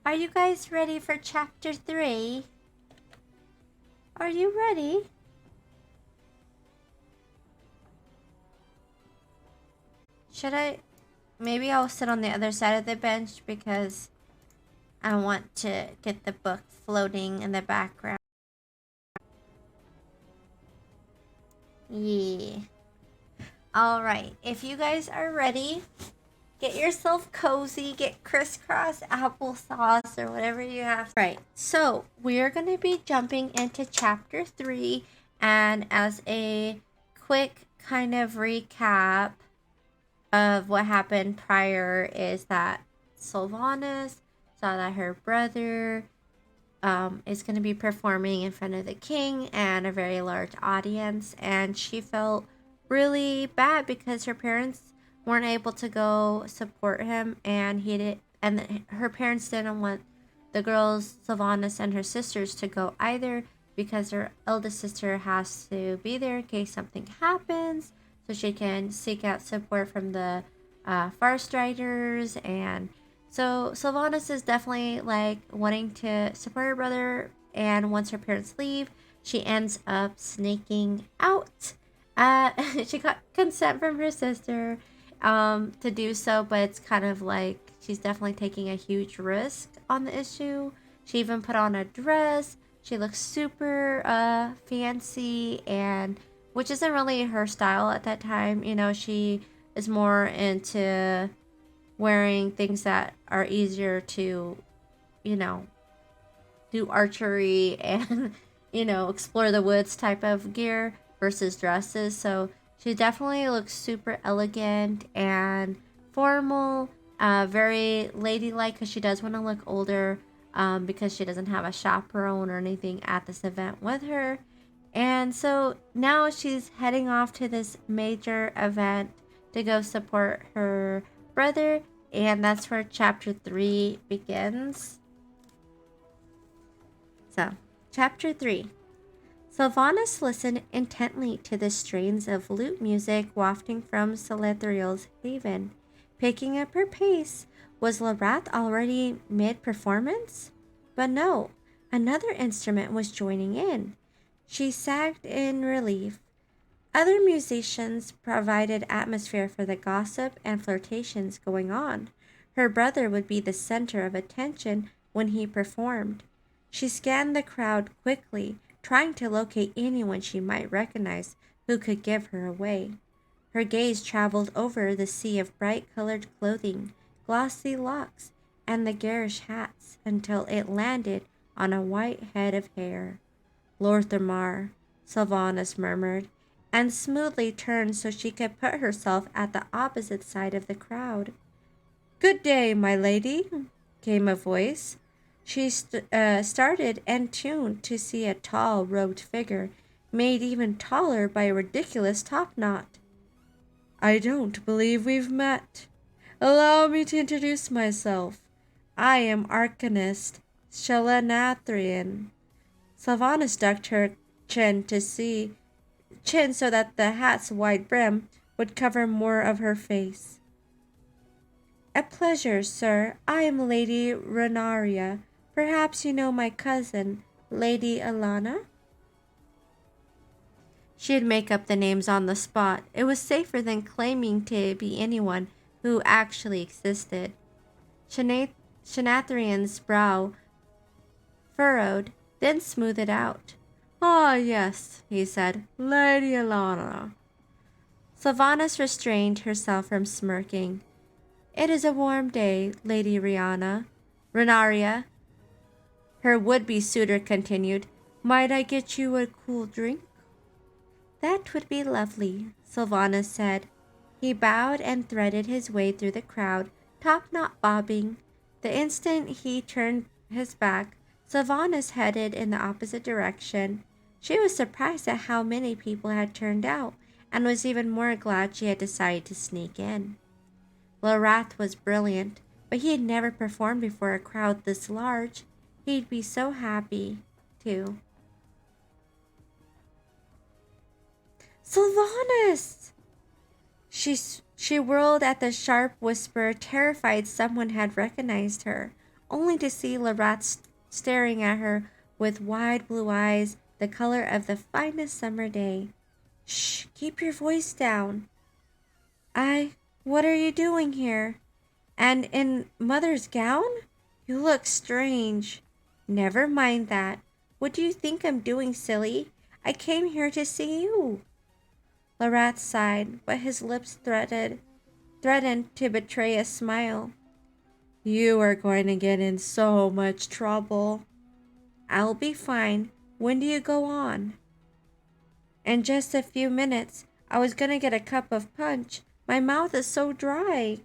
Are you guys ready for chapter 3? Are you ready? Should I? Maybe I'll sit on the other side of the bench because I want to get the book floating in the background. Yeah. Alright, if you guys are ready, get yourself cozy, get crisscross applesauce or whatever you have. Right, so we're going to be jumping into chapter 3, and as a quick kind of recap of what happened prior is that Sylvanas saw that her brother is going to be performing in front of the king and a very large audience, and she felt really bad because her parents weren't able to go support him, and her parents didn't want the girls, Sylvanas and her sisters, to go either because her eldest sister has to be there in case something happens, so she can seek out support from the Farstriders. And so Sylvanas is definitely like wanting to support her brother, and once her parents leave, she ends up sneaking out. She got consent from her sister to do so, but it's kind of like she's definitely taking a huge risk on the issue. She even put on a dress. She looks super fancy, and which isn't really her style at that time. You know, she is more into wearing things that are easier to, you know, do archery and, you know, explore the woods type of gear versus dresses. So she definitely looks super elegant and formal, very ladylike, because she does want to look older, because she doesn't have a chaperone or anything at this event with her. And so now she's heading off to this major event to go support her brother, and that's where chapter 3 begins. So, chapter 3. Sylvanas listened intently to the strains of lute music wafting from Celethriel's haven. Picking up her pace, was Larath already mid-performance? But no, another instrument was joining in. She sagged in relief. Other musicians provided atmosphere for the gossip and flirtations going on. Her brother would be the center of attention when he performed. She scanned the crowd quickly, trying to locate anyone she might recognize who could give her away. Her gaze traveled over the sea of bright-colored clothing, glossy locks, and the garish hats until it landed on a white head of hair. Lorthamar, Sylvanas murmured, and smoothly turned so she could put herself at the opposite side of the crowd. "Good day, my lady," came a voice. She started and tuned to see a tall, robed figure, made even taller by a ridiculous topknot. "I don't believe we've met. Allow me to introduce myself. I am Arcanist Shalanathrian." Sylvanas ducked her chin so that the hat's wide brim would cover more of her face. "A pleasure, sir. I am Lady Renaria. Perhaps you know my cousin, Lady Alana?" She'd make up the names on the spot. It was safer than claiming to be anyone who actually existed. Shanathrian's brow furrowed, then smoothed out. "Ah, yes," he said, "Lady Alana." Sylvanas restrained herself from smirking. "It is a warm day, Lady Renaria," her would-be suitor continued. "Might I get you a cool drink?" "That would be lovely," Sylvanas said. He bowed and threaded his way through the crowd, top-knot bobbing. The instant he turned his back, Sylvanas headed in the opposite direction. She was surprised at how many people had turned out, and was even more glad she had decided to sneak in. Larath was brilliant, but he had never performed before a crowd this large. He'd be so happy, too. "Sylvanas!" She whirled at the sharp whisper, terrified someone had recognized her. only to see Lerath staring at her with wide blue eyes, the color of the finest summer day. Shh, keep your voice down. What are you doing here? And in Mother's gown? You look strange. Never mind that. What do you think I'm doing, silly? I came here to see you. Lerath sighed, but his lips threatened to betray a smile. You are going to get in so much trouble. I'll be fine. When do you go on? In just a few minutes. I was gonna get a cup of punch. My mouth is so dry.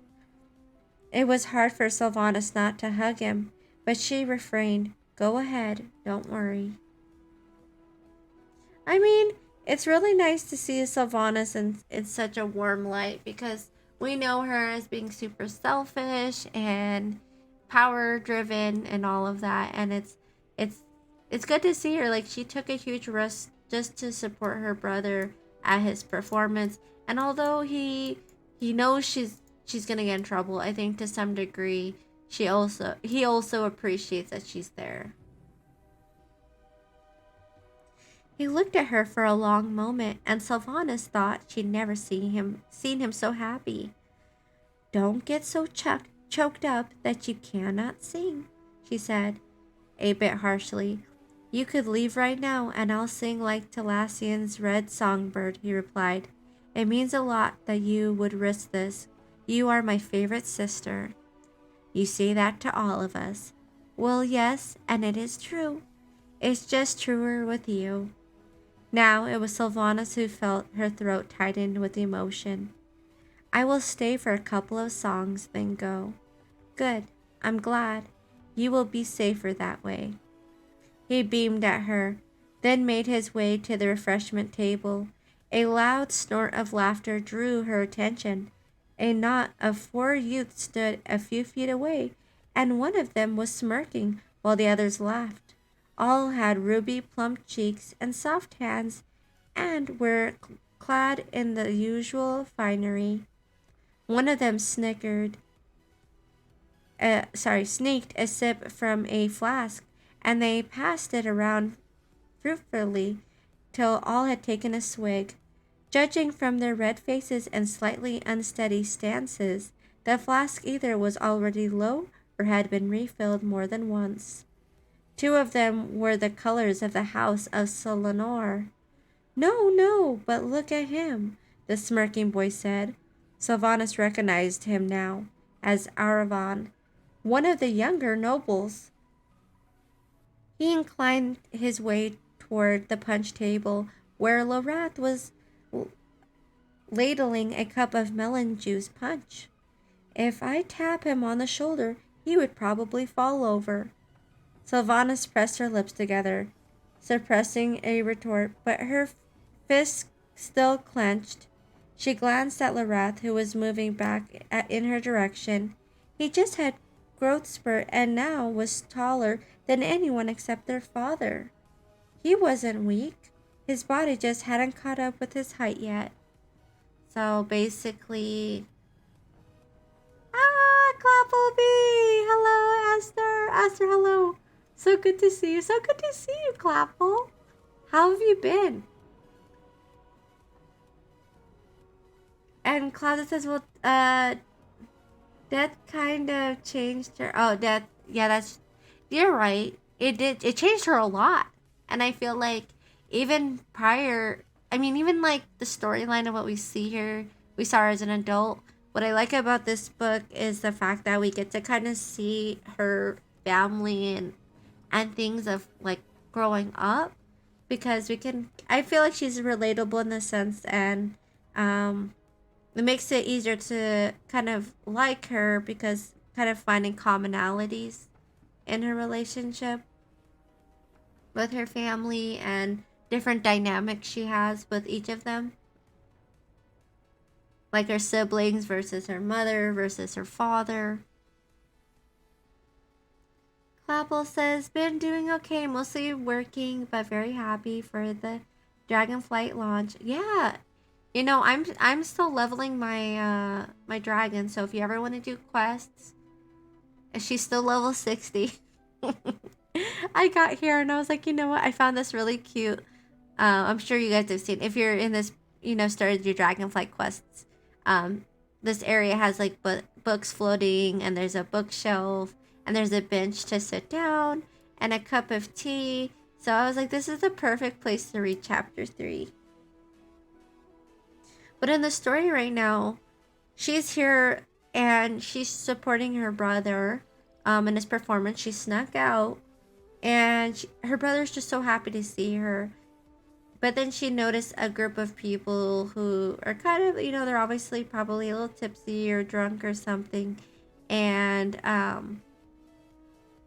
It was hard for Sylvanas not to hug him, but she refrained. Go ahead, don't worry. I mean, it's really nice to see Sylvanas in such a warm light because we know her as being super selfish and power driven and all of that, and it's good to see her. Like, she took a huge risk just to support her brother at his performance, and although he knows she's gonna get in trouble, I think to some degree he also appreciates that she's there. He looked at her for a long moment, and Sylvanas thought she'd never seen him so happy. Don't get so choked up that you cannot sing, she said, a bit harshly. You could leave right now, and I'll sing like Talassian's red songbird, he replied. It means a lot that you would risk this. You are my favorite sister. You say that to all of us. Well, yes, and it is true. It's just truer with you. Now it was Sylvanas who felt her throat tighten with emotion. I will stay for a couple of songs, then go. Good. I'm glad. You will be safer that way. He beamed at her, then made his way to the refreshment table. A loud snort of laughter drew her attention. A knot of 4 youths stood a few feet away, and one of them was smirking while the others laughed. All had ruby plump cheeks and soft hands, and were clad in the usual finery. One of them sneaked a sip from a flask, and they passed it around fruitfully till all had taken a swig. Judging from their red faces and slightly unsteady stances, the flask either was already low or had been refilled more than once. 2 of them were the colors of the house of Sylvanas. No, but look at him, the smirking boy said. Sylvanas recognized him now as Aravan, one of the younger nobles. He inclined his way toward the punch table, where Lerath was ladling a cup of melon juice punch. If I tap him on the shoulder, he would probably fall over. Sylvanas pressed her lips together, suppressing a retort, but her fists still clenched. She glanced at Lerath, who was moving back in her direction. He just had growth spurt and now was taller than anyone except their father. He wasn't weak. His body just hadn't caught up with his height yet. So basically... Clappleby! Hello, Esther! Esther, hello! So good to see you. So good to see you, Clapple. How have you been? And Claudia says, well, that kind of changed her. Oh, you're right. It did. It changed her a lot. And I feel like even prior, even like the storyline of what we see here, we saw her as an adult. What I like about this book is the fact that we get to kind of see her family and things of like growing up, because I feel like she's relatable in the sense, and it makes it easier to kind of like her because kind of finding commonalities in her relationship with her family and different dynamics she has with each of them. Like her siblings versus her mother versus her father. Clapple says, been doing okay, mostly working, but very happy for the Dragonflight launch. Yeah, I'm still leveling my my dragon. So if you ever want to do quests, She's still level 60. I got here and I was like, you know what? I found this really cute. I'm sure you guys have seen. If you're in this, started your Dragonflight quests, this area has like books floating, and there's a bookshelf, and there's a bench to sit down, and a cup of tea. So I was like, this is the perfect place to read chapter 3. But in the story right now, she's here and she's supporting her brother in his performance. She snuck out, and her brother's just so happy to see her. But then she noticed a group of people who are kind of, they're obviously probably a little tipsy or drunk or something. And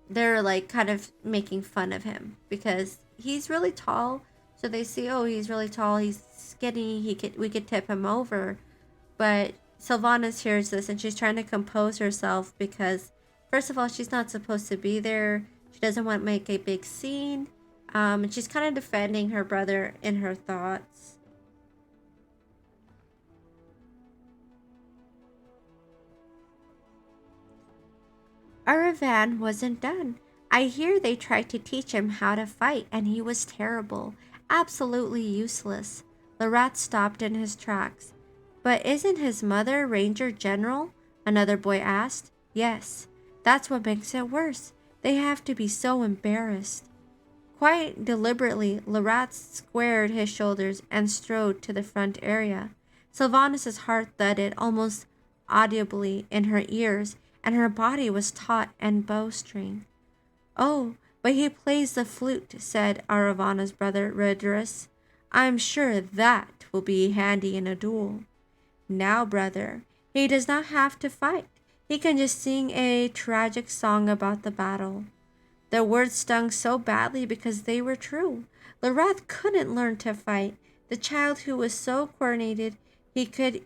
they're like kind of making fun of him because he's really tall. So they see, oh, he's really tall, he's skinny, we could tip him over. But Sylvanas hears this and she's trying to compose herself because, first of all, she's not supposed to be there. She doesn't want to make a big scene. And she's kind of defending her brother in her thoughts. Aravan wasn't done. I hear they tried to teach him how to fight, and he was terrible. Absolutely useless. The rat stopped in his tracks. But isn't his mother Ranger General? Another boy asked. Yes. That's what makes it worse. They have to be so embarrassed. Quite deliberately, Larat squared his shoulders and strode to the front area. Sylvanas's heart thudded almost audibly in her ears, and her body was taut and bowstring. Oh, but he plays the flute, said Aravana's brother Redrus. I'm sure that will be handy in a duel. Now, brother, he does not have to fight. He can just sing a tragic song about the battle. The words stung so badly because they were true. Larath couldn't learn to fight. The child who was so coordinated, he could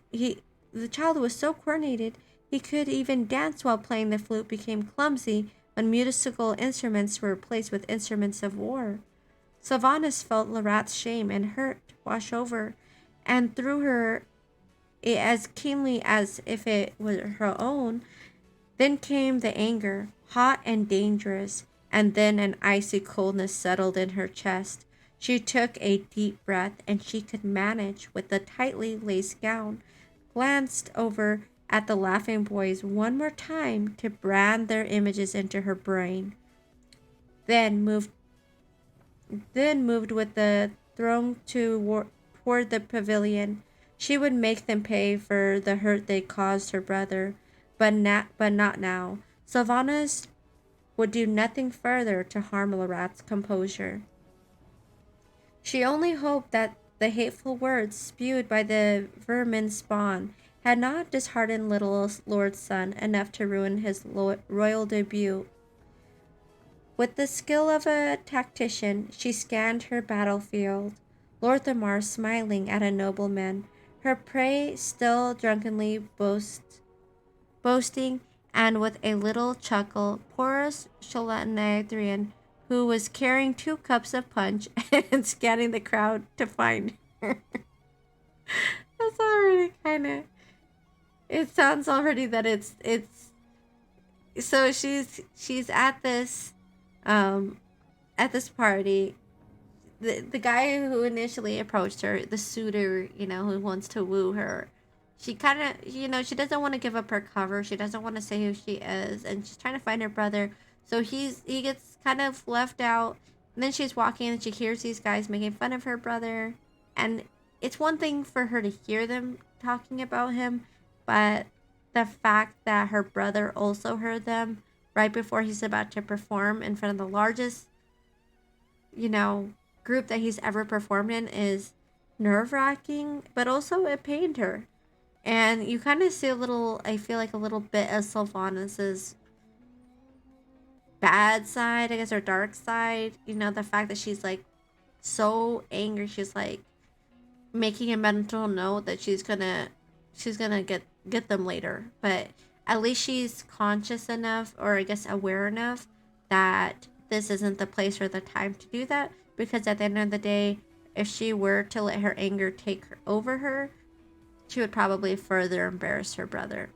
even dance while playing the flute became clumsy when musical instruments were replaced with instruments of war. Sylvanas felt Larath's shame and hurt wash over, and through her as keenly as if it were her own. Then came the anger, hot and dangerous. And then an icy coldness settled in her chest. She took a deep breath, and she could manage with the tightly laced gown, glanced over at the laughing boys one more time to brand their images into her brain. Then moved with the throng toward the pavilion. She would make them pay for the hurt they caused her brother, but not now. Sylvanas would do nothing further to harm Larath's composure. She only hoped that the hateful words spewed by the vermin spawn had not disheartened little Lord's son enough to ruin his royal debut. With the skill of a tactician, she scanned her battlefield, Lord Thamar smiling at a nobleman, her prey still drunkenly boasting, and with a little chuckle, Porus Shalatnathrian, who was carrying 2 cups of punch and scanning the crowd to find her. That's already kind of... It sounds already that it's... So she's at this party. The guy who initially approached her, the suitor, who wants to woo her, she kind of, she doesn't want to give up her cover. She doesn't want to say who she is. And she's trying to find her brother. So he gets kind of left out. And then she's walking and she hears these guys making fun of her brother. And it's one thing for her to hear them talking about him. But the fact that her brother also heard them right before he's about to perform in front of the largest, group that he's ever performed in is nerve-wracking. But also it pained her. And you kind of see I feel like a little bit of Sylvanas's bad side, I guess, or dark side. The fact that she's like so angry, she's like making a mental note that she's gonna get them later. But at least she's conscious enough, or I guess aware enough, that this isn't the place or the time to do that. Because at the end of the day, if she were to let her anger take over her, she would probably further embarrass her brother.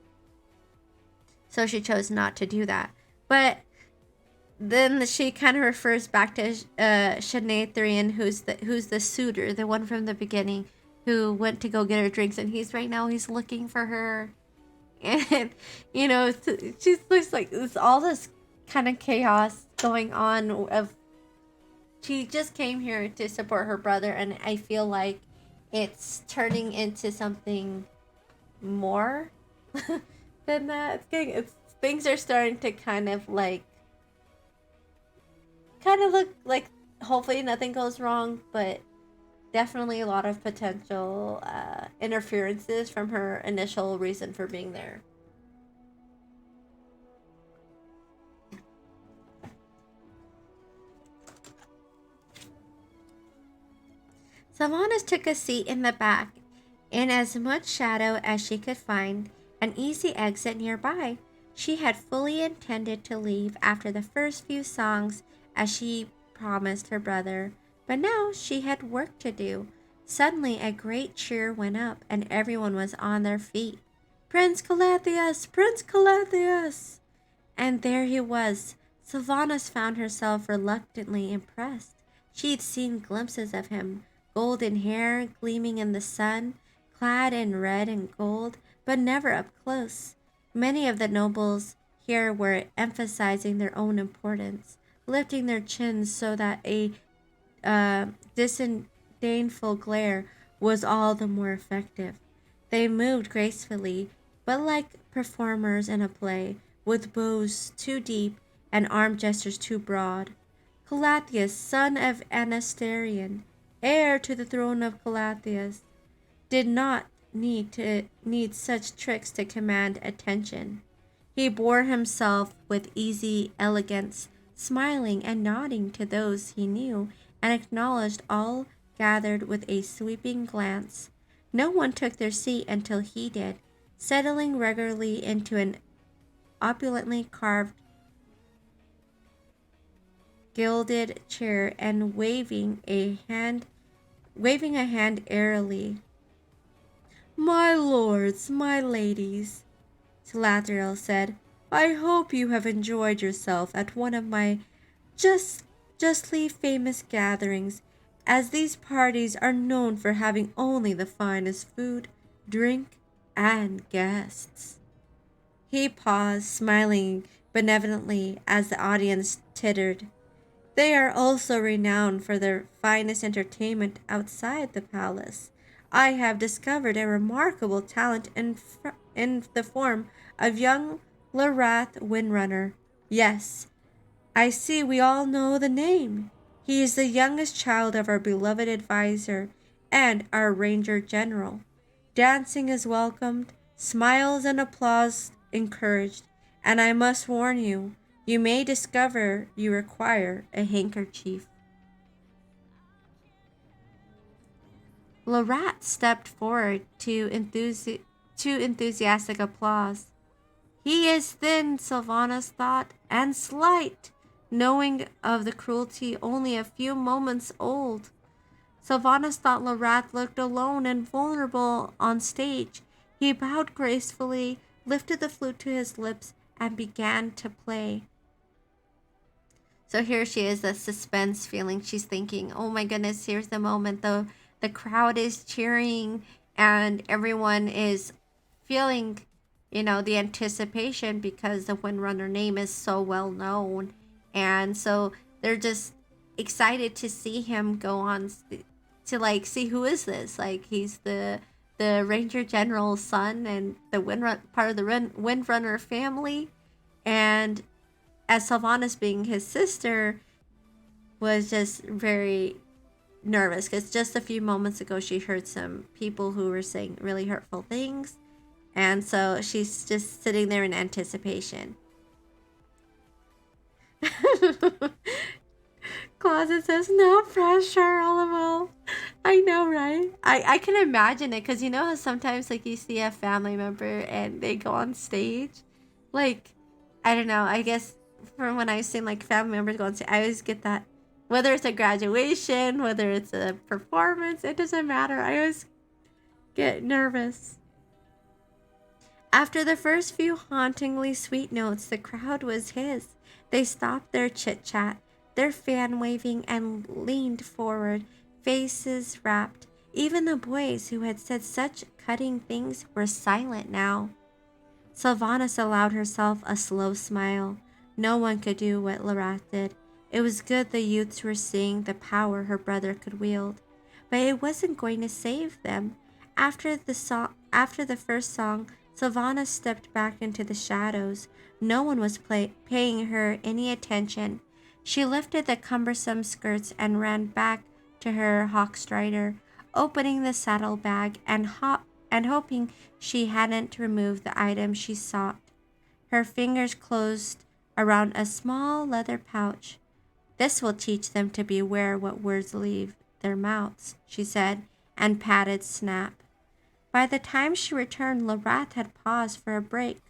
So she chose not to do that. But then she kind of refers back to Shanathrian, who's the suitor, the one from the beginning, who went to go get her drinks, and he's looking for her, and she looks like there's all this kind of chaos going on. Of she just came here to support her brother, and I feel like it's turning into something more than that. Things are starting to kind of look like hopefully nothing goes wrong, but definitely a lot of potential interferences from her initial reason for being there. Sylvanas took a seat in the back, in as much shadow as she could find, an easy exit nearby. She had fully intended to leave after the first few songs, as she promised her brother, but now she had work to do. Suddenly a great cheer went up, and everyone was on their feet. "Prince Calathias! Prince Calathias!" And there he was. Sylvanas found herself reluctantly impressed. She'd seen glimpses of him, golden hair gleaming in the sun, clad in red and gold, but never up close. Many of the nobles here were emphasizing their own importance, lifting their chins so that a disdainful glare was all the more effective. They moved gracefully, but like performers in a play, with bows too deep and arm gestures too broad. Calathias, son of Anasterion, heir to the throne of Calathias, did not need such tricks to command attention. He bore himself with easy elegance, smiling and nodding to those he knew, and acknowledged all gathered with a sweeping glance. No one took their seat until he did, settling regularly into an opulently carved gilded chair and waving a hand airily. "My lords, my ladies," Salathiel said, "I hope you have enjoyed yourself at one of my justly famous gatherings, as these parties are known for having only the finest food, drink, and guests." He paused, smiling benevolently as the audience tittered. "They are also renowned for their finest entertainment outside the palace. I have discovered a remarkable talent in the form of young Windrunner. Yes, I see we all know the name. He is the youngest child of our beloved advisor and our ranger general. Dancing is welcomed, smiles and applause encouraged, and I must warn you, you may discover you require a handkerchief." Lorat stepped forward to enthusiastic applause. He is thin, Sylvanas thought, and slight, knowing of the cruelty only a few moments old. Sylvanas thought Lorat looked alone and vulnerable on stage. He bowed gracefully, lifted the flute to his lips, and began to play. So here she is, the suspense feeling. She's thinking, oh my goodness, here's the moment. The crowd is cheering and everyone is feeling, the anticipation because the Windrunner name is so well known. And so they're just excited to see him go on to see who is this. He's the Ranger General's son and the part of the Windrunner family. And as Sylvanas, being his sister, was just very nervous because just a few moments ago she heard some people who were saying really hurtful things, and so she's just sitting there in anticipation. Closet says no pressure, lol. I know, right? I can imagine it because how sometimes you see a family member and they go on stage, I don't know, I guess from when I've seen family members go on stage, I always get that, whether it's a graduation, whether it's a performance, it doesn't matter. I always get nervous. After the first few hauntingly sweet notes, the crowd was his. They stopped their chit-chat, their fan waving, and leaned forward, faces rapt. Even the boys who had said such cutting things were silent now. Sylvanas allowed herself a slow smile. No one could do what Lerath did. It was good the youths were seeing the power her brother could wield, but it wasn't going to save them. After the first song, Sylvanas stepped back into the shadows. No one was paying her any attention. She lifted the cumbersome skirts and ran back to her hawkstrider, opening the saddlebag and hoping she hadn't removed the item she sought. Her fingers closed around a small leather pouch. "This will teach them to beware what words leave their mouths," she said, and patted Snap. By the time she returned, Lerath had paused for a break.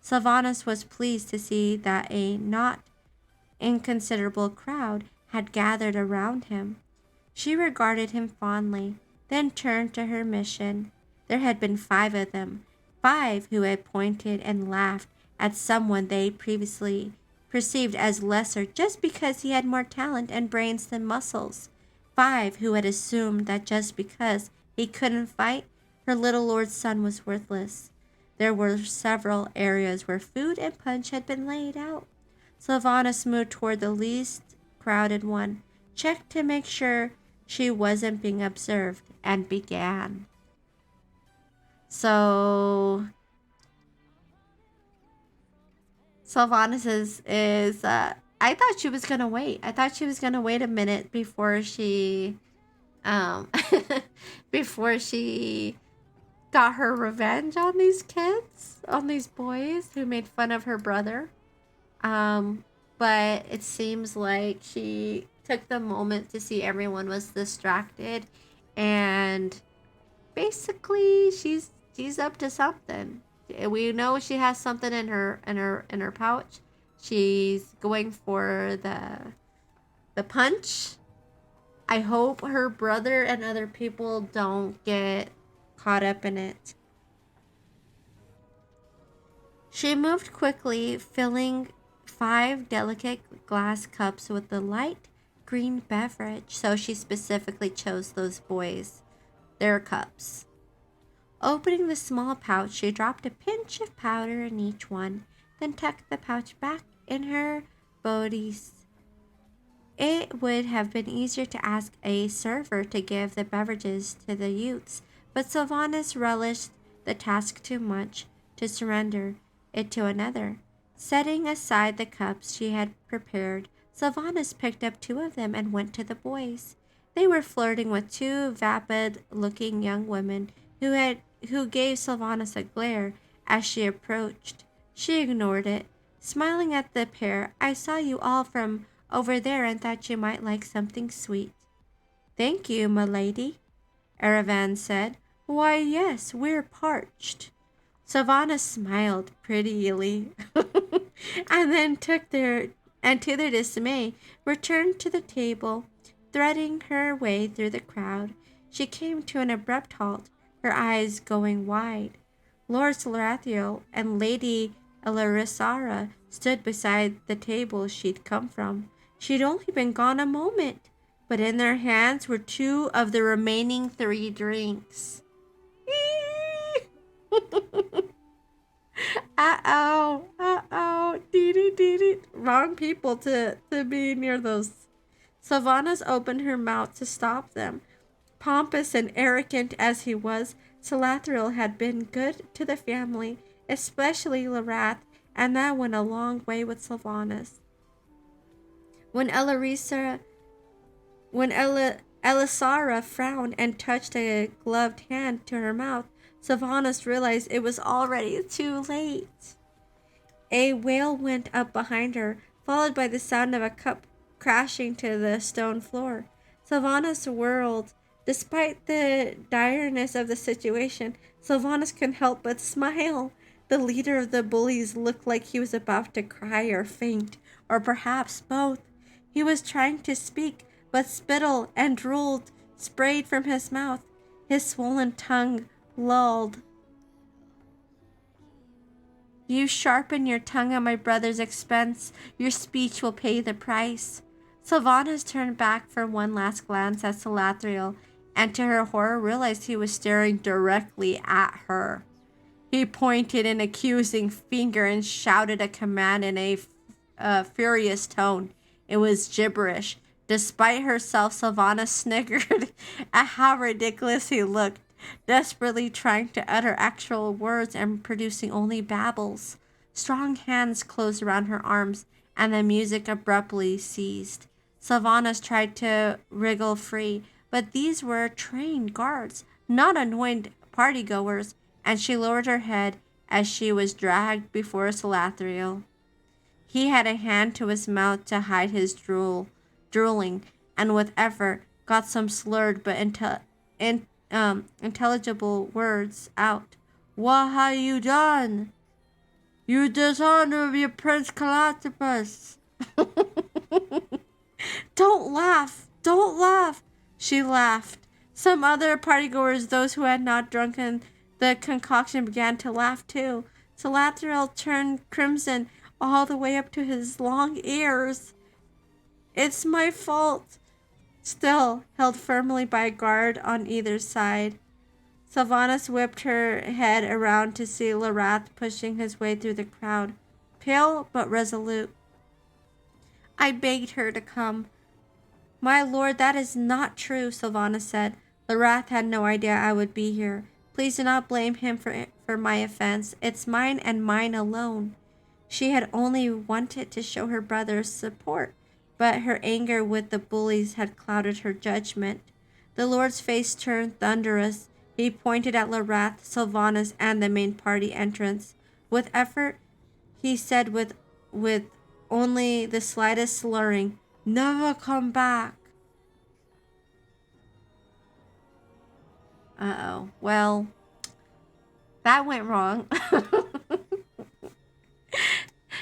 Sylvanas was pleased to see that a not inconsiderable crowd had gathered around him. She regarded him fondly, then turned to her mission. There had been 5 of them, 5 who had pointed and laughed at someone they previously perceived as lesser just because he had more talent and brains than muscles. 5 who had assumed that just because he couldn't fight, her little lord's son was worthless. There were several areas where food and punch had been laid out. Sylvanas moved toward the least crowded one, checked to make sure she wasn't being observed, and began. So Sylvanas is I thought she was gonna wait. I thought she was gonna wait a minute before she before she got her revenge on these kids, on these boys who made fun of her brother. But it seems like she took the moment to see everyone was distracted, and basically she's up to something. We know she has something in her pouch. She's going for the punch. I hope her brother and other people don't get caught up in it. She moved quickly, filling 5 delicate glass cups with the light green beverage. So she specifically chose those boys, their cups. Opening the small pouch, she dropped a pinch of powder in each one, then tucked the pouch back in her bodice. It would have been easier to ask a server to give the beverages to the youths, but Sylvanas relished the task too much to surrender it to another. Setting aside the cups she had prepared, Sylvanas picked up 2 of them and went to the boys. They were flirting with 2 vapid-looking young women who gave Sylvanas a glare as she approached. She ignored it, smiling at the pair. "I saw you all from over there and thought you might like something sweet." "Thank you, my lady," Aravan said. "Why, yes, we're parched." Sylvanas smiled prettily and then to their dismay, returned to the table. Threading her way through the crowd, she came to an abrupt halt, her eyes going wide. Lord Sarathiel and Lady Elarisara stood beside the table she'd come from. She'd only been gone a moment, but in their hands were 2 of the remaining 3 drinks. Dee. Wrong people to be near those. Sylvanas opened her mouth to stop them. Pompous and arrogant as he was, Salathril had been good to the family, especially Lerath, and that went a long way with Sylvanas. When Elisara frowned and touched a gloved hand to her mouth, Sylvanas realized it was already too late. A wail went up behind her, followed by the sound of a cup crashing to the stone floor. Sylvanas whirled. Despite the direness of the situation, Sylvanas couldn't help but smile. The leader of the bullies looked like he was about to cry or faint, or perhaps both. He was trying to speak, but spittle and drool sprayed from his mouth. His swollen tongue lolled. You sharpen your tongue at my brother's expense. Your speech will pay the price. Sylvanas turned back for one last glance at Salathiel, and to her horror realized he was staring directly at her. He pointed an accusing finger and shouted a command in a furious tone. It was gibberish. Despite herself, Sylvanas snickered at how ridiculous he looked, desperately trying to utter actual words and producing only babbles. Strong hands closed around her arms, and the music abruptly ceased. Sylvanas tried to wriggle free, but these were trained guards, not annoyed partygoers, and she lowered her head as she was dragged before Salathiel. He had a hand to his mouth to hide his drooling, and with effort got some slurred but intelligible words out. What have you done? You dishonor your Prince Calatipus. Don't laugh! Don't laugh! She laughed. Some other partygoers, those who had not drunken the concoction, began to laugh too. Salathiel turned crimson all the way up to his long ears. It's my fault. Still held firmly by a guard on either side, Sylvanas whipped her head around to see Larath pushing his way through the crowd, pale but resolute. I begged her to come. My lord, that is not true, Sylvanas said. Larath had no idea I would be here. Please do not blame him for my offense. It's mine and mine alone. She had only wanted to show her brother support, but her anger with the bullies had clouded her judgment. The Lord's face turned thunderous. He pointed at Larath, Sylvanas, and the main party entrance. With effort, he said with only the slightest slurring, Never come back. Uh-oh. Well, that went wrong.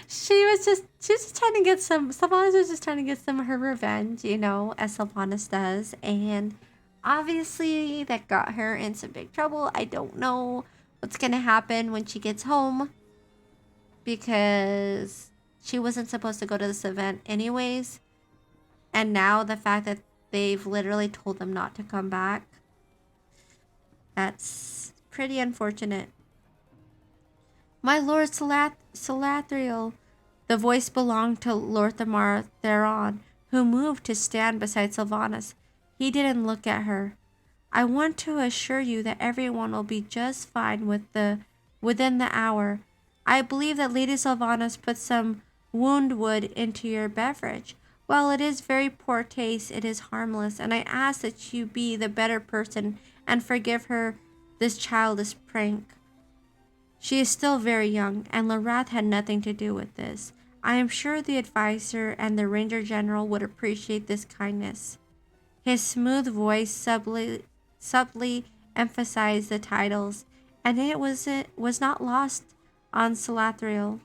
She was just trying to get Sylvanas was just trying to get some of her revenge, as Sylvanas does. And obviously that got her in some big trouble. I don't know what's going to happen when she gets home, because she wasn't supposed to go to this event anyways. And now the fact that they've literally told them not to come back, that's pretty unfortunate. My lord Salathiel. The voice belonged to Lorthamar Theron, who moved to stand beside Sylvanas. He didn't look at her. I want to assure you that everyone will be just fine within the hour. I believe that Lady Sylvanas put some woundwood into your beverage. While it is very poor taste, it is harmless, and I ask that you be the better person and forgive her this childish prank. She is still very young, and Larath had nothing to do with this. I am sure the advisor and the Ranger General would appreciate this kindness. His smooth voice subtly emphasized the titles, and it was not lost on Salathiel.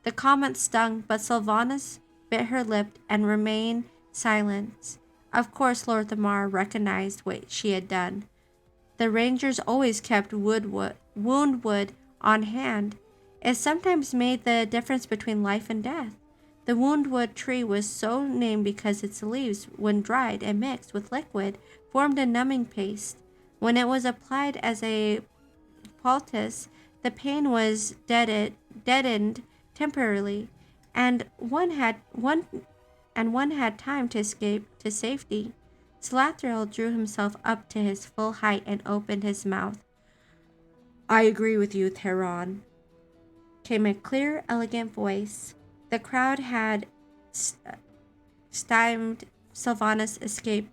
The comment stung, but Sylvanas bit her lip and remained silent. Of course, Lorthamar recognized what she had done. The Rangers always kept woundwood on hand. It sometimes made the difference between life and death. The woundwood tree was so named because its leaves, when dried and mixed with liquid, formed a numbing paste. When it was applied as a poultice, the pain was deadened temporarily, and one had time to escape to safety. Salathiel drew himself up to his full height and opened his mouth. I agree with you, Theron, came a clear, elegant voice. The crowd had stymied Sylvanas' escape,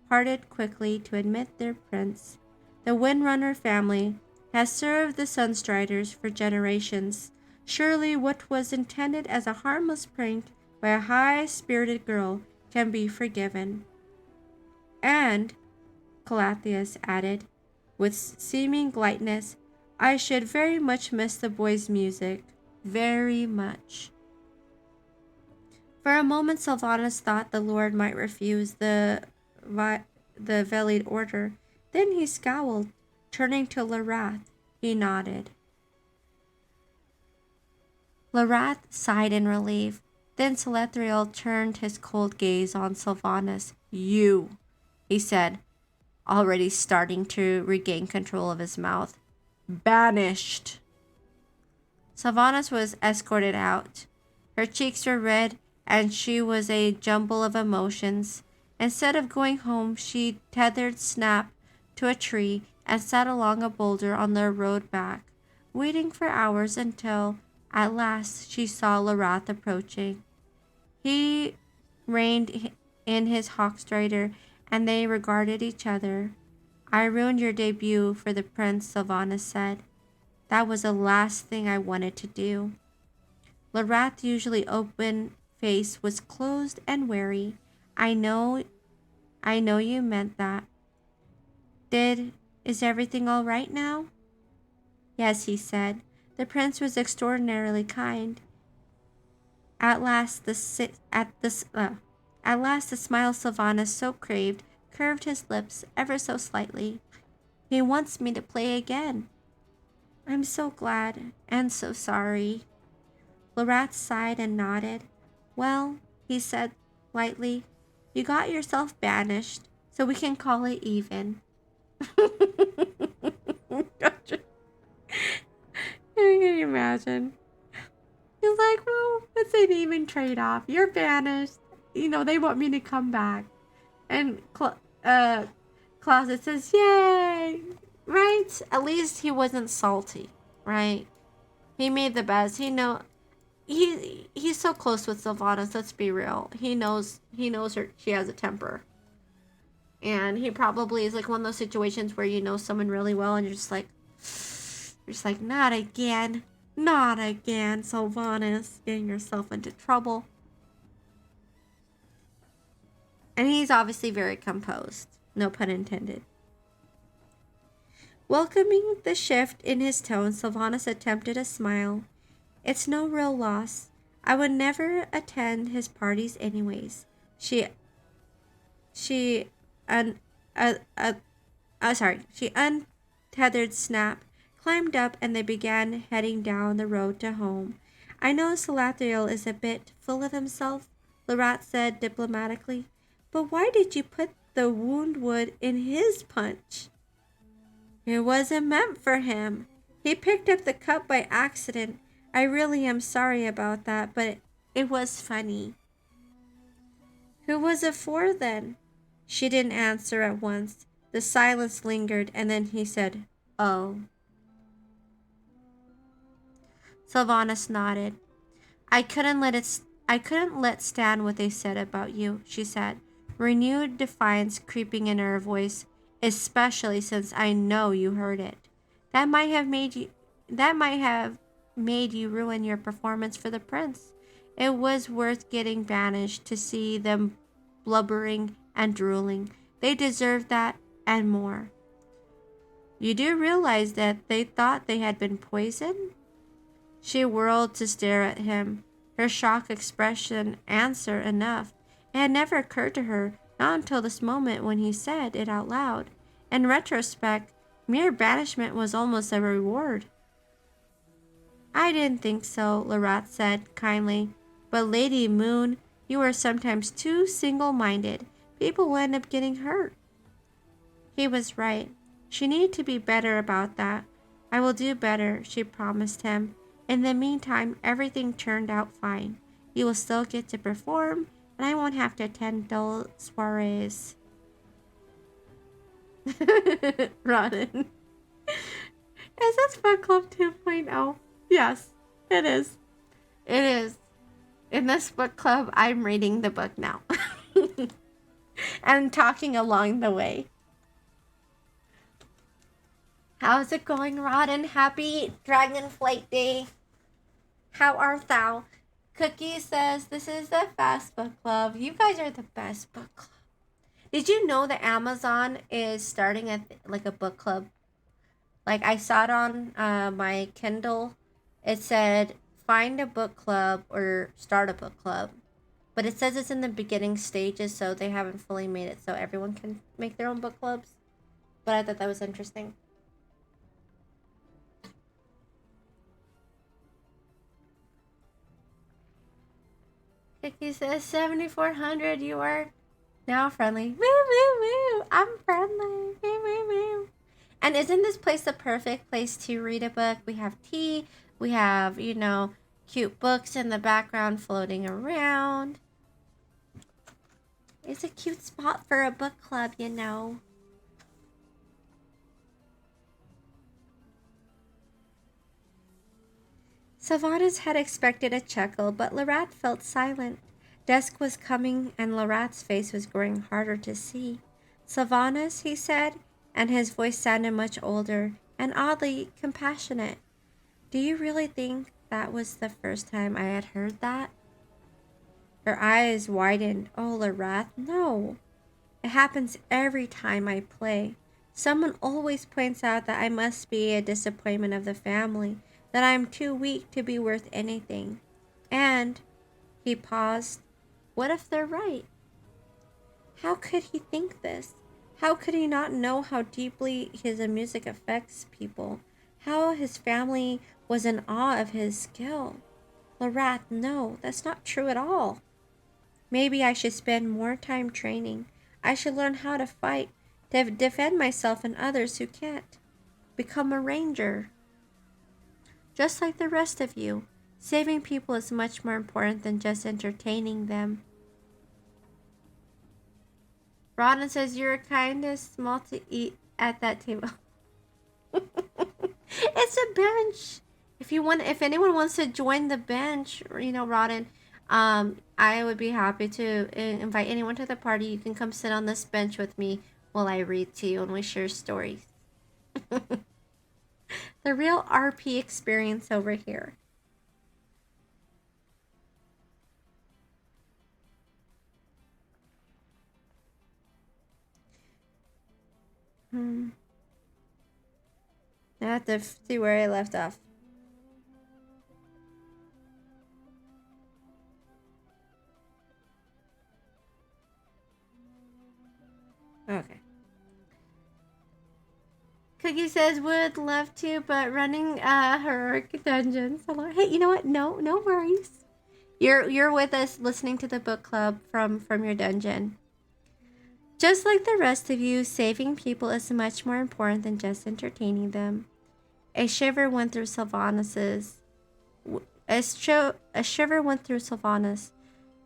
parted quickly to admit their prince. The Windrunner family has served the Sunstriders for generations. Surely what was intended as a harmless prank by a high-spirited girl can be forgiven. And, Calathius added, with seeming lightness, I should very much miss the boys' music. Very much. For a moment, Sylvanas thought the Lord might refuse the Vellied order. Then he scowled. Turning to Larath, he nodded. Larath sighed in relief. Then Salathiel turned his cold gaze on Sylvanas. You, he said, already starting to regain control of his mouth. Banished. Sylvanas was escorted out. Her cheeks were red, and she was a jumble of emotions. Instead of going home, she tethered Snap to a tree and sat along a boulder on the road back, waiting for hours until, at last, she saw Larath approaching. He reined in his hawkstrider, and they regarded each other. I ruined your debut for the prince, Sylvanas said. That was the last thing I wanted to do. Larath's usually open face was closed and wary. I know you meant that. Is everything all right now? Yes, he said. The prince was extraordinarily kind. At last the smile Sylvanas so craved curved his lips ever so slightly. He wants me to play again. I'm so glad and so sorry. Larath sighed and nodded. Well, he said lightly, you got yourself banished, so we can call it even. Gotcha. Can you imagine? He's like, well, it's an even trade-off. You're banished. They want me to come back. And Closet says, yay! Right? At least he wasn't salty, right? He made the best. He's so close with Sylvanas, let's be real. He knows her, she has a temper. And he probably is like one of those situations where you know someone really well and you're just like, not again, Sylvanas, getting yourself into trouble. And he's obviously very composed, no pun intended. Welcoming the shift in his tone, Sylvanas attempted a smile. It's no real loss. I would never attend his parties anyways. She untethered Snap, climbed up, and they began heading down the road to home. I know Salathiel is a bit full of himself, Larath said diplomatically, but why did you put the wound wood in his punch? It wasn't meant for him. He picked up the cup by accident. I really am sorry about that, but it was funny. Who was it for then? She didn't answer at once. The silence lingered, and then he said, oh. Sylvanas nodded. I couldn't let stand what they said about you, she said, renewed defiance creeping in her voice, especially since I know you heard it. That might have made you ruin your performance for the prince. It was worth getting banished to see them blubbering and drooling. They deserved that and more. You do realize that they thought they had been poisoned? She whirled to stare at him, her shocked expression answer enough. It had never occurred to her, not until this moment when he said it out loud. In retrospect, mere banishment was almost a reward. I didn't think so, Larath said kindly. But Lady Moon, you are sometimes too single-minded. People will end up getting hurt. He was right. She needed to be better about that. I will do better, she promised him. In the meantime, everything turned out fine. You will still get to perform, and I won't have to attend dull soirees. Ronan. Is this book club 2.0? Yes, it is. It is. In this book club, I'm reading the book now. And talking along the way. How's it going, Rodden? Happy Dragonflight Day. How art thou? Cookie says, this is the fast book club. You guys are the best book club. Did you know that Amazon is starting like a book club? Like I saw it on my Kindle. It said, find a book club or start a book club. But it says it's in the beginning stages, so they haven't fully made it so everyone can make their own book clubs. But I thought that was interesting. Kiki says 7,400. You are now friendly. Woo, woo, woo. I'm friendly. Woo, woo, woo. And isn't this place the perfect place to read a book? We have tea. We have, you know, cute books in the background floating around. It's a cute spot for a book club, you know. Sylvanas had expected a chuckle, but Larath felt silent. Dusk was coming, and Larath's face was growing harder to see. Sylvanas, he said, and his voice sounded much older and oddly compassionate. Do you really think that was the first time I had heard that? Her eyes widened. Oh, Larath, no. It happens every time I play. Someone always points out that I must be a disappointment of the family, that I am too weak to be worth anything. And, he paused, what if they're right? How could he think this? How could he not know how deeply his music affects people? How his family was in awe of his skill? Larath, no, that's not true at all. Maybe I should spend more time training. I should learn how to fight, to defend myself and others who can't. Become a ranger. Just like the rest of you, saving people is much more important than just entertaining them. Rodden says you're kind of small to eat at that table. It's a bench. If anyone wants to join the bench, you know, Rodden, I would be happy to invite anyone to the party. You can come sit on this bench with me while I read to you and we share stories. The real RP experience over here. I have to see where I left off. Okay. Cookie says would love to, but running heroic dungeons. Hey, you know what? No worries. You're with us listening to the book club from your dungeon. Just like the rest of you, saving people is much more important than just entertaining them. A shiver went through Sylvanas. A shiver went through Sylvanas.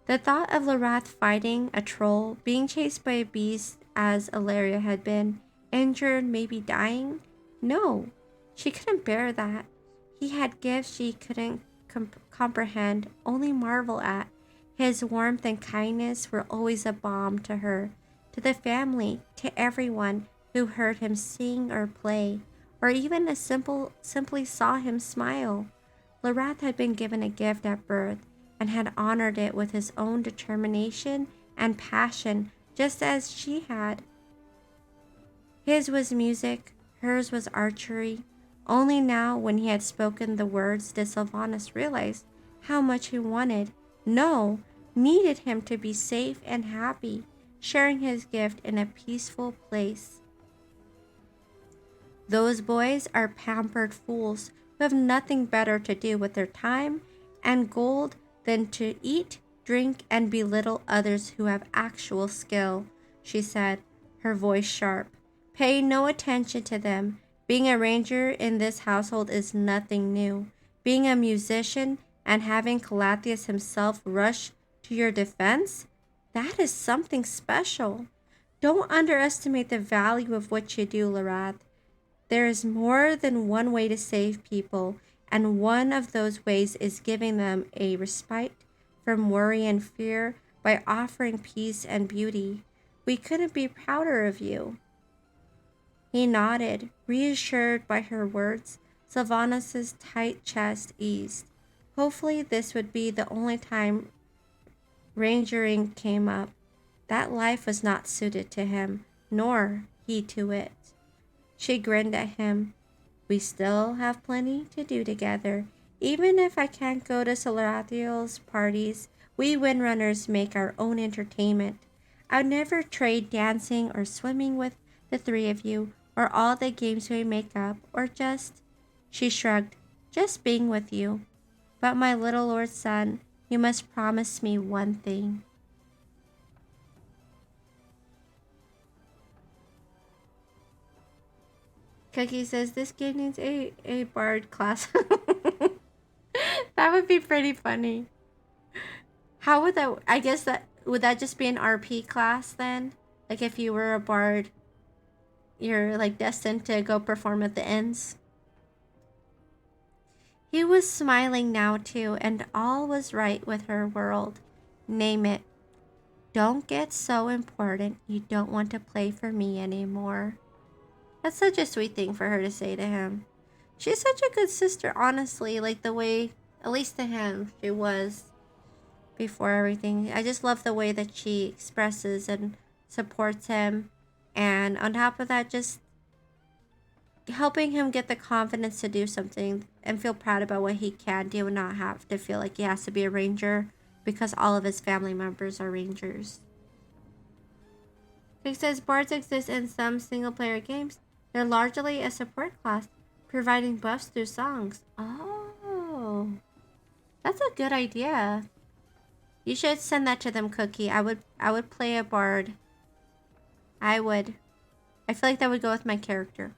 The thought of Larath fighting a troll, being chased by a beast as Ilaria had been, injured, maybe dying? No, she couldn't bear that. He had gifts she couldn't comprehend, only marvel at. His warmth and kindness were always a balm to her, to the family, to everyone who heard him sing or play, or even simply saw him smile. Larath had been given a gift at birth and had honored it with his own determination and passion, just as she had. His was music, hers was archery. Only now, when he had spoken the words, did Sylvanas realize how much he needed him to be safe and happy, sharing his gift in a peaceful place. Those boys are pampered fools who have nothing better to do with their time and gold than to eat, drink, and belittle others who have actual skill, she said, her voice sharp. Pay no attention to them. Being a ranger in this household is nothing new. Being a musician and having Calathius himself rush to your defense, that is something special. Don't underestimate the value of what you do, Larath. There is more than one way to save people, and one of those ways is giving them a respite from worry and fear by offering peace and beauty. We couldn't be prouder of you. He nodded, reassured by her words. Sylvanas' tight chest eased. Hopefully this would be the only time rangering came up. That life was not suited to him, nor he to it. She grinned at him. We still have plenty to do together. Even if I can't go to Salathiel's parties, we Windrunners make our own entertainment. I'd never trade dancing or swimming with the three of you, or all the games we make up, or just, she shrugged, just being with you. But my little Lord's son, You must promise me one thing. Cookie says this game needs a bard class. That would be pretty funny. How would that, I guess that, would that just be an RP class then? Like if you were a bard, you're like destined to go perform at the ends? He was smiling now too, and all was right with her world. Name it. Don't get so important you don't want to play for me anymore. That's such a sweet thing for her to say to him. She's such a good sister, honestly, like the way, at least to him, she was before everything. I just love the way that she expresses and supports him. And on top of that, just helping him get the confidence to do something and feel proud about what he can do and not have to feel like he has to be a ranger because all of his family members are rangers. He says bards exist in some single-player games. They're largely a support class, providing buffs through songs. Oh, that's a good idea. You should send that to them, Cookie. I would play a bard. I would. I feel like that would go with my character.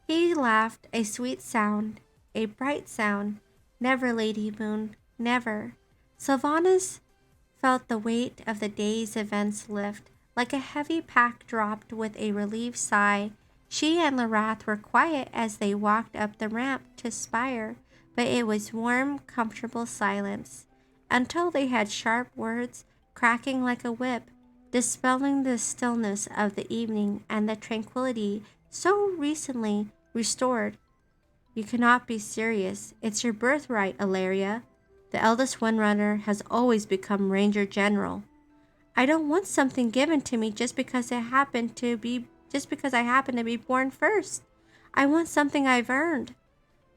He laughed, a sweet sound, a bright sound. Never, Lady Moon, never. Sylvanas felt the weight of the day's events lift. Like a heavy pack dropped with a relieved sigh, she and Larath were quiet as they walked up the ramp to Spire, but it was warm, comfortable silence, until they had sharp words cracking like a whip, dispelling the stillness of the evening and the tranquility so recently restored. You cannot be serious. It's your birthright, Ilaria. The eldest Windrunner has always become Ranger General. I don't want something given to me just because I happen to be born first. I want something I've earned.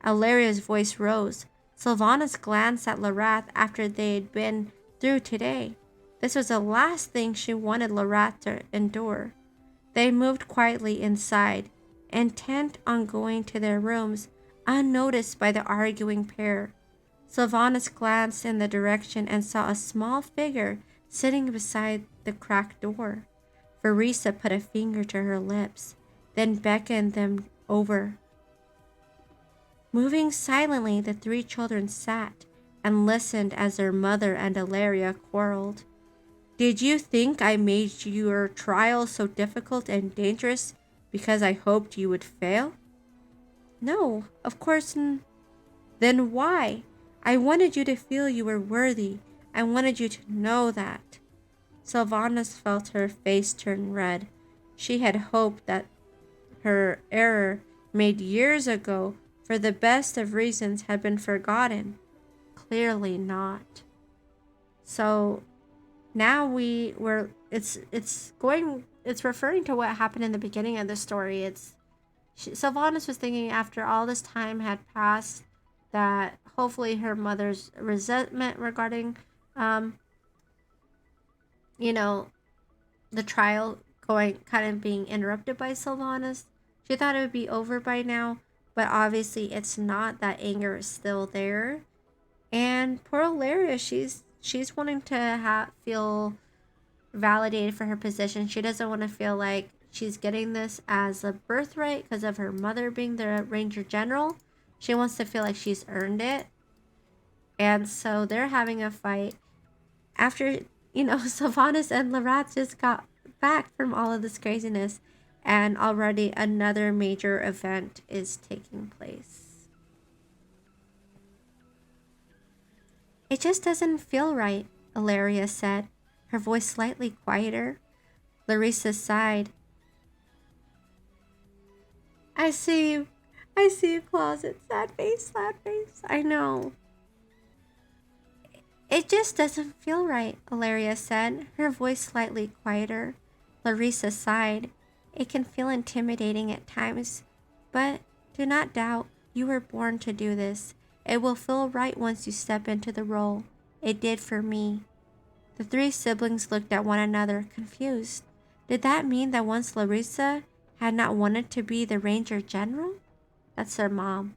Ilaria's voice rose. Sylvanas glanced at Larath after they'd been through today. This was the last thing she wanted Larath to endure. They moved quietly inside, intent on going to their rooms, unnoticed by the arguing pair. Sylvanas glanced in the direction and saw a small figure sitting beside the cracked door. Verisa put a finger to her lips, then beckoned them over. Moving silently, the three children sat and listened as their mother and Ilaria quarreled. Did you think I made your trial so difficult and dangerous because I hoped you would fail? No, of course. Then why? I wanted you to feel you were worthy. I wanted you to know that. Sylvanas felt her face turn red. She had hoped that her error made years ago for the best of reasons had been forgotten. Clearly not. So now it's referring to what happened in the beginning of the story. Sylvanas was thinking after all this time had passed that hopefully her mother's resentment regarding the trial kind of being interrupted by Sylvanas. She thought it would be over by now, but obviously it's not. That anger is still there. And poor Ilaria, she's wanting to feel validated for her position. She doesn't want to feel like she's getting this as a birthright because of her mother being the Ranger General. She wants to feel like she's earned it. And so they're having a fight. After, Sylvanas and Larath just got back from all of this craziness. And already another major event is taking place. It just doesn't feel right, Ilaria said, her voice slightly quieter. Larissa sighed. I see you, closet. Sad face. I know. It just doesn't feel right, Ilaria said, her voice slightly quieter. Larissa sighed. It can feel intimidating at times, but do not doubt, you were born to do this. It will feel right once you step into the role. It did for me. The three siblings looked at one another, confused. Did that mean that once Larissa had not wanted to be the Ranger General? That's their mom.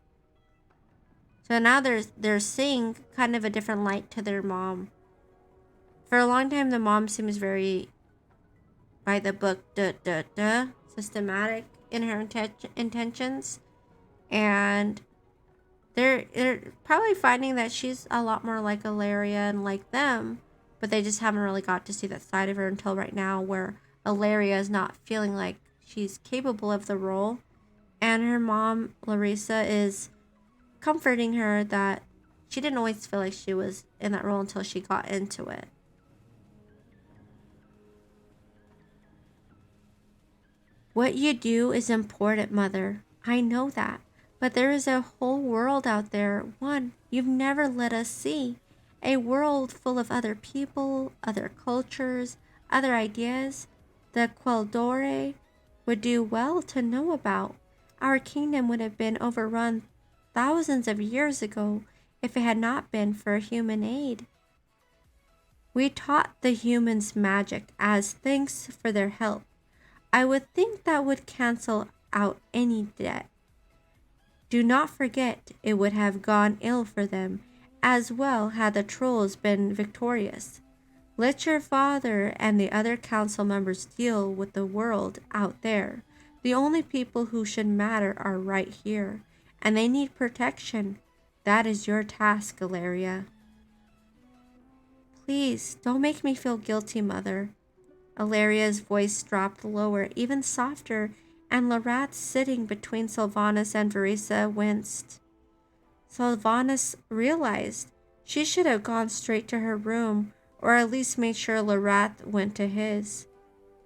So now they're seeing kind of a different light to their mom. For a long time, the mom seems very by the book, systematic in her intentions, and they're probably finding that she's a lot more like Ilaria and like them, but they just haven't really got to see that side of her until right now, where Ilaria is not feeling like she's capable of the role, and her mom Larissa is comforting her that she didn't always feel like she was in that role until she got into it. What you do is important, Mother. I know that. But there is a whole world out there, one you've never let us see. A world full of other people, other cultures, other ideas. The Queldore would do well to know about. Our kingdom would have been overrun thousands of years ago if it had not been for human aid. We taught the humans magic as thanks for their help. I would think that would cancel out any debt. Do not forget it would have gone ill for them as well had the trolls been victorious. Let your father and the other council members deal with the world out there. The only people who should matter are right here, and they need protection. That is your task, Ilaria. Please, don't make me feel guilty, Mother. Ilaria's voice dropped lower, even softer, and Larath, sitting between Sylvanas and Verisa, winced. Sylvanas realized she should have gone straight to her room, or at least made sure Larath went to his.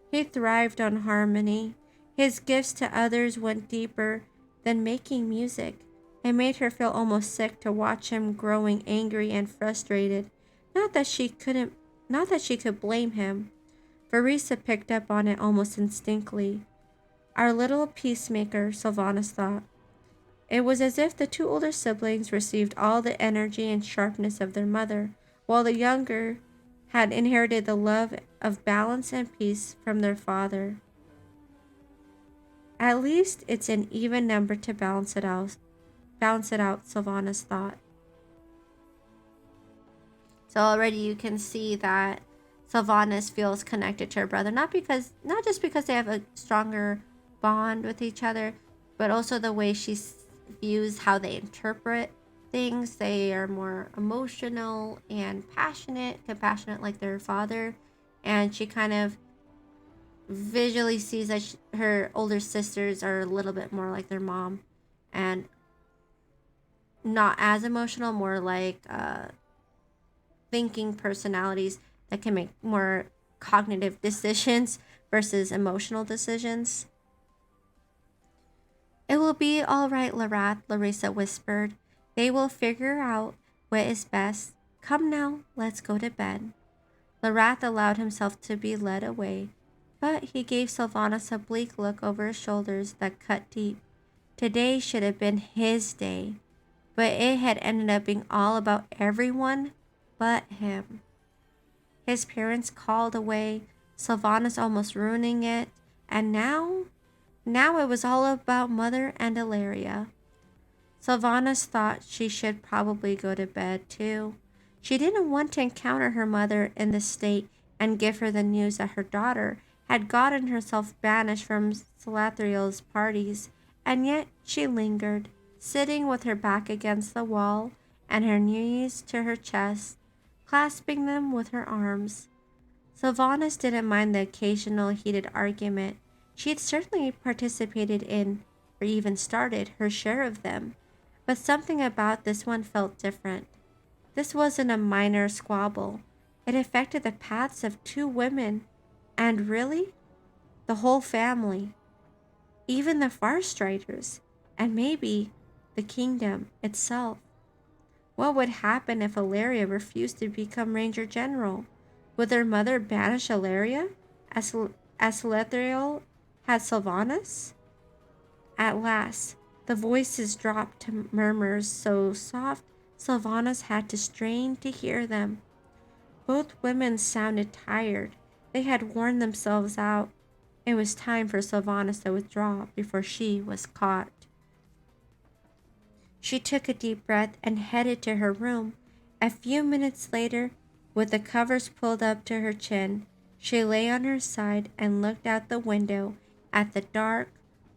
He thrived on harmony. His gifts to others went deeper than making music. It made her feel almost sick to watch him growing angry and frustrated. Not that she could blame him. Verisa picked up on it almost instinctively. Our little peacemaker, Sylvanas thought. It was as if the two older siblings received all the energy and sharpness of their mother, while the younger had inherited the love of balance and peace from their father. At least it's an even number to balance it out, Sylvanas thought. So already you can see that Sylvanas feels connected to her brother, not just because they have a stronger bond with each other, but also the way she views how they interpret things. They are more emotional and compassionate like their father, and she kind of visually sees that her older sisters are a little bit more like their mom, and not as emotional, more like thinking personalities that can make more cognitive decisions versus emotional decisions. It will be all right, Larath, Larissa whispered. They will figure out what is best. Come now, let's go to bed. Larath allowed himself to be led away, but he gave Sylvanas a bleak look over his shoulders that cut deep. Today should have been his day, but it had ended up being all about everyone but him. His parents called away, Sylvanas almost ruining it, and now it was all about Mother and Ilaria. Sylvanas thought she should probably go to bed too. She didn't want to encounter her mother in this state and give her the news that her daughter had gotten herself banished from Salathiel's parties, and yet she lingered, sitting with her back against the wall and her knees to her chest, clasping them with her arms. Sylvanas didn't mind the occasional heated argument. She had certainly participated in, or even started, her share of them, but something about this one felt different. This wasn't a minor squabble. It affected the paths of two women, and really, the whole family, even the Farstriders, and maybe the kingdom itself. What would happen if Ilaria refused to become Ranger General? Would their mother banish Ilaria, as Salathiel had Sylvanas? At last, the voices dropped to murmurs so soft Sylvanas had to strain to hear them. Both women sounded tired. They had worn themselves out. It was time for Sylvanas to withdraw before she was caught. She took a deep breath and headed to her room. A few minutes later, with the covers pulled up to her chin, she lay on her side and looked out the window at the dark,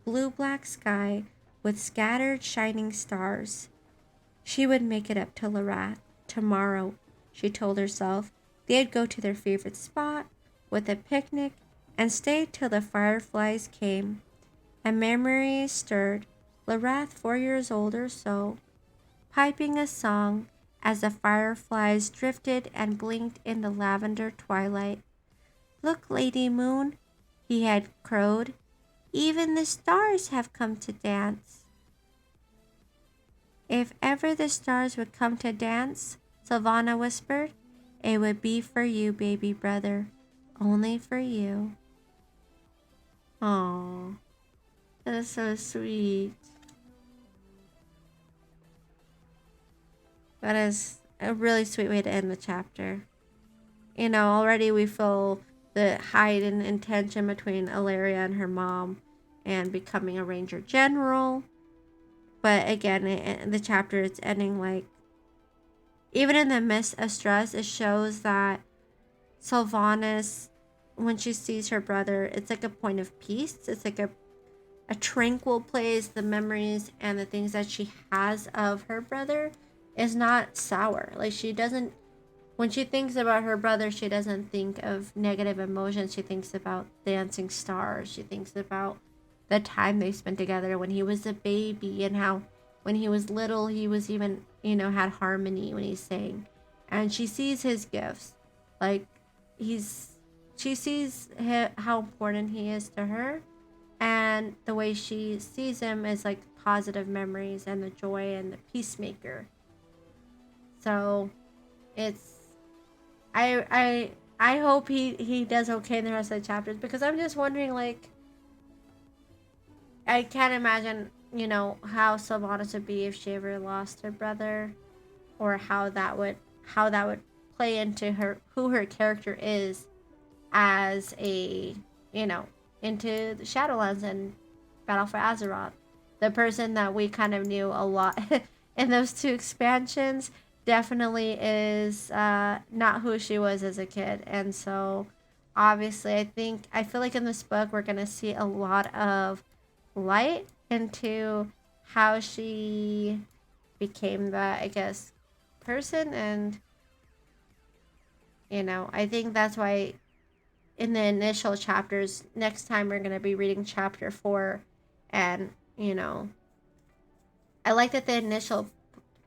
blue-black sky with scattered shining stars. She would make it up to Larath tomorrow, she told herself. They'd go to their favorite spot with a picnic and stay till the fireflies came. A memory stirred. Larath, 4 years old or so, piping a song as the fireflies drifted and blinked in the lavender twilight. Look, Lady Moon, he had crowed. Even the stars have come to dance. If ever the stars would come to dance, Sylvana whispered, it would be for you, baby brother. Only for you. Aww. That is so sweet. That is a really sweet way to end the chapter. You know, already we feel the heightened tension between Ilaria and her mom and becoming a ranger general. But again, the chapter is ending like, even in the midst of stress, it shows that Sylvanas, when she sees her brother, it's like a point of peace. It's like a tranquil place. The memories and the things that she has of her brother is not sour. Like, she doesn't, when she thinks about her brother, she doesn't think of negative emotions. She thinks about dancing stars. She thinks about the time they spent together when he was a baby, and how when he was little, he was even, you know, had harmony when he sang. And she sees his gifts. Like, she sees how important he is to her. And the way she sees him is like positive memories and the joy and the peacemaker. So it's, I hope he does okay in the rest of the chapters, because I'm just wondering, like, I can't imagine, you know, how Sylvanas would be if she ever lost her brother, or how that would play into who her character is as a, you know, into the Shadowlands and Battle for Azeroth. The person that we kind of knew a lot in those 2 expansions definitely is not who she was as a kid. And so obviously I feel like in this book we're going to see a lot of light into how she became that, I guess, person. And, you know, I think that's why in the initial chapters, next time we're going to be reading chapter 4. And, you know, I like that the initial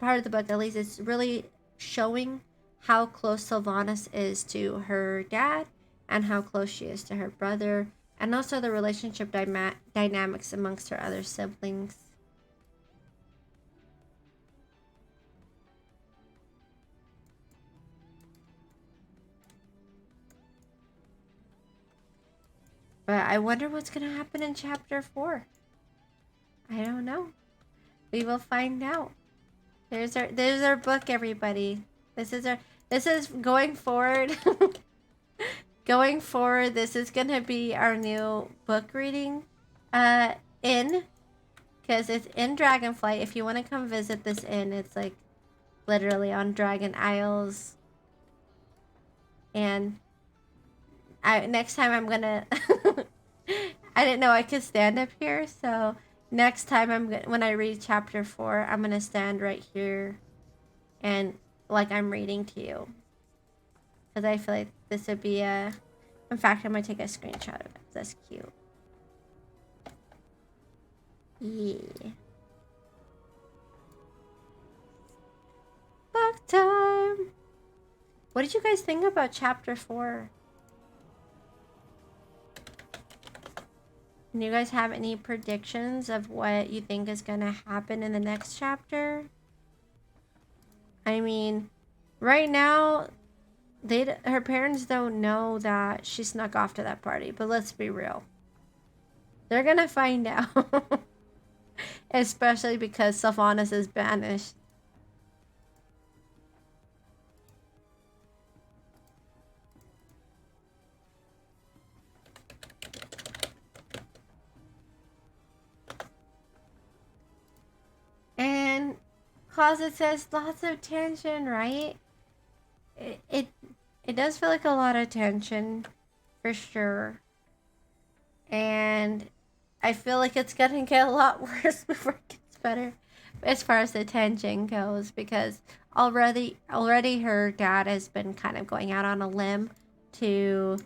part of the book, at least, it's really showing how close Sylvanas is to her dad and how close she is to her brother, and also the relationship dynamics amongst her other siblings. But I wonder what's going to happen in chapter 4. I don't know. We will find out. There's our book, everybody. This is going forward. Going forward, this is going to be our new book reading inn, because it's in Dragonflight. If you want to come visit this inn, it's like literally on Dragon Isles. And next time I'm gonna I didn't know I could stand up here, so next time when I read chapter 4, I'm gonna stand right here and like I'm reading to you, because I feel like this would be in fact, I'm gonna take a screenshot of it. That's cute. Yeah. Book time. What did you guys think about chapter 4? Do you guys have any predictions of what you think is gonna happen in the next chapter? I mean, right now, her parents don't know that she snuck off to that party, but let's be real. They're gonna find out. Especially because Sylvanas is banished. And Closet says lots of tension, right? It does feel like a lot of tension, for sure. And I feel like it's gonna get a lot worse before it gets better, as far as the tension goes, because already her dad has been kind of going out on a limb to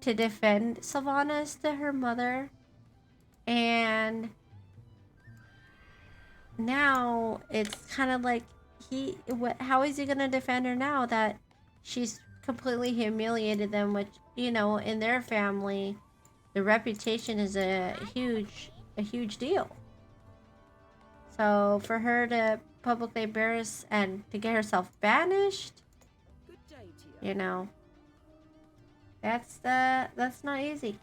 defend Sylvanas to her mother, and now it's kind of like how is he gonna defend her now that she's completely humiliated them, which, you know, in their family the reputation is a huge deal. So for her to publicly embarrass and to get herself banished, you know, that's not easy.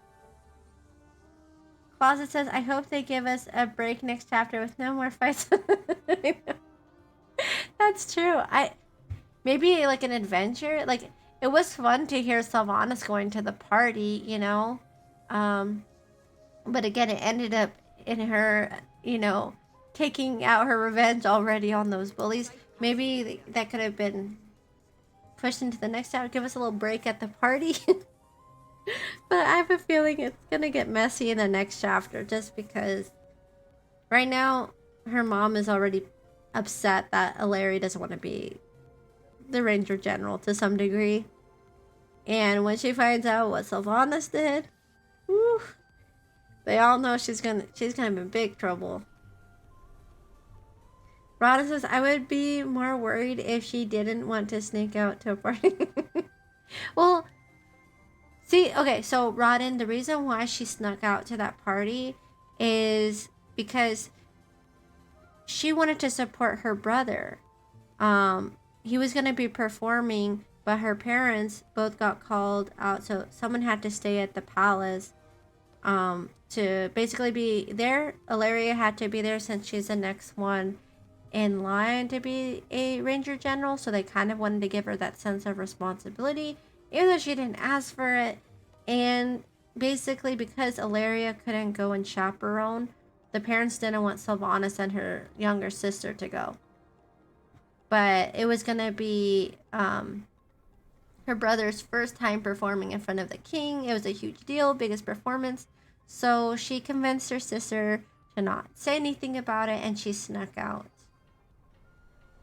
Closet says, I hope they give us a break next chapter with no more fights. That's true. Maybe like an adventure. Like, it was fun to hear Sylvanas going to the party, you know. But again, it ended up in her, you know, taking out her revenge already on those bullies. Maybe that could have been pushed into the next chapter. Give us a little break at the party. But I have a feeling it's gonna get messy in the next chapter, just because right now her mom is already upset that Illyria doesn't want to be the Ranger General to some degree. And when she finds out what Sylvanas did, whew, they all know she's gonna be in big trouble. Rada says, I would be more worried if she didn't want to sneak out to a party. Well, see, okay, so Rodden, the reason why she snuck out to that party is because she wanted to support her brother. He was going to be performing, but her parents both got called out, so someone had to stay at the palace to basically be there. Illyria had to be there since she's the next one in line to be a Ranger General, so they kind of wanted to give her that sense of responsibility, even though she didn't ask for it. And basically, because Illyria couldn't go and chaperone, the parents didn't want Sylvanas and her younger sister to go. But it was going to be her brother's first time performing in front of the king. It was a huge deal, biggest performance. So she convinced her sister to not say anything about it, and she snuck out.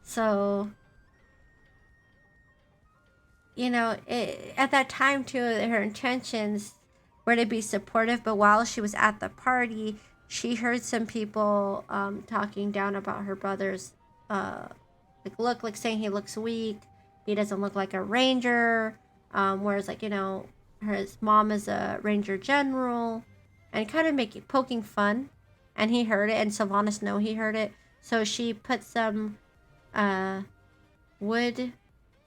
So, you know, at that time too, her intentions were to be supportive, but while she was at the party, she heard some people talking down about her brother's look, like saying he looks weak, he doesn't look like a ranger, whereas, like, you know, his mom is a Ranger General, and kind of poking fun. And he heard it, and Sylvanas know he heard it, so she put some wood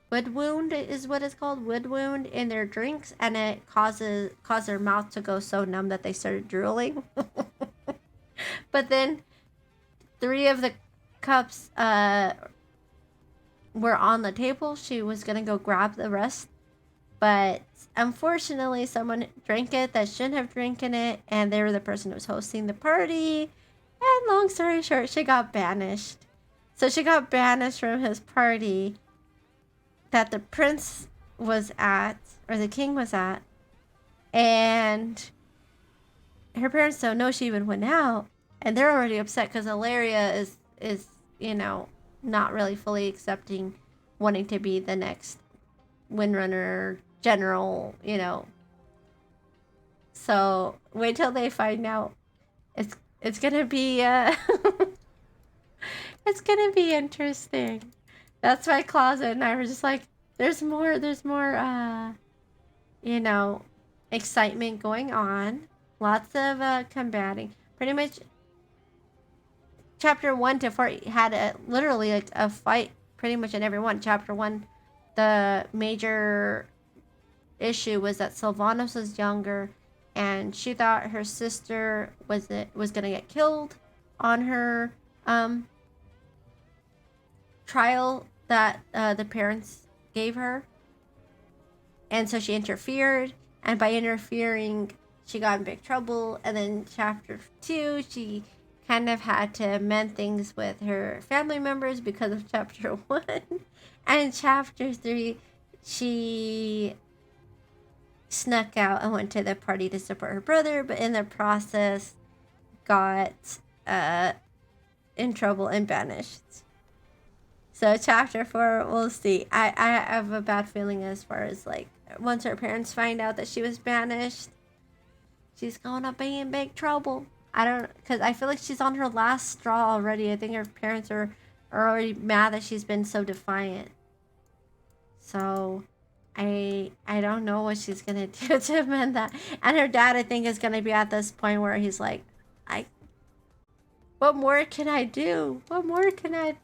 wound is what it's called, wood wound, in their drinks, and it caused their mouth to go so numb that they started drooling. But then 3 of the cups were on the table. She was gonna go grab the rest, but unfortunately someone drank it that shouldn't have drinking it, and they were the person who was hosting the party, and long story short, she got banished. So she got banished from his party that the prince was at, or the king was at, and her parents don't know she even went out, and they're already upset because Illyria is, you know, not really fully accepting wanting to be the next Windrunner general, you know. So wait till they find out. It's gonna be it's gonna be interesting. That's why Closet and I were just like, there's more you know, excitement going on, lots of combating. Pretty much chapter 1 to 4 had literally like a fight pretty much in every one. Chapter 1, the major issue was that Sylvanas was younger, and she thought her sister was gonna get killed on her trial that the parents gave her, and so she interfered, and by interfering she got in big trouble. And then chapter 2, she kind of had to mend things with her family members because of chapter 1. And chapter 3, she snuck out and went to the party to support her brother, but in the process got in trouble and banished. So chapter 4, we'll see. I have a bad feeling as far as like once her parents find out that she was banished, she's gonna be in big trouble. Because I feel like she's on her last straw already. I think her parents are already mad that she's been so defiant. So I don't know what she's gonna do to amend that. And her dad, I think, is gonna be at this point where he's like, what more can I do? What more can I do?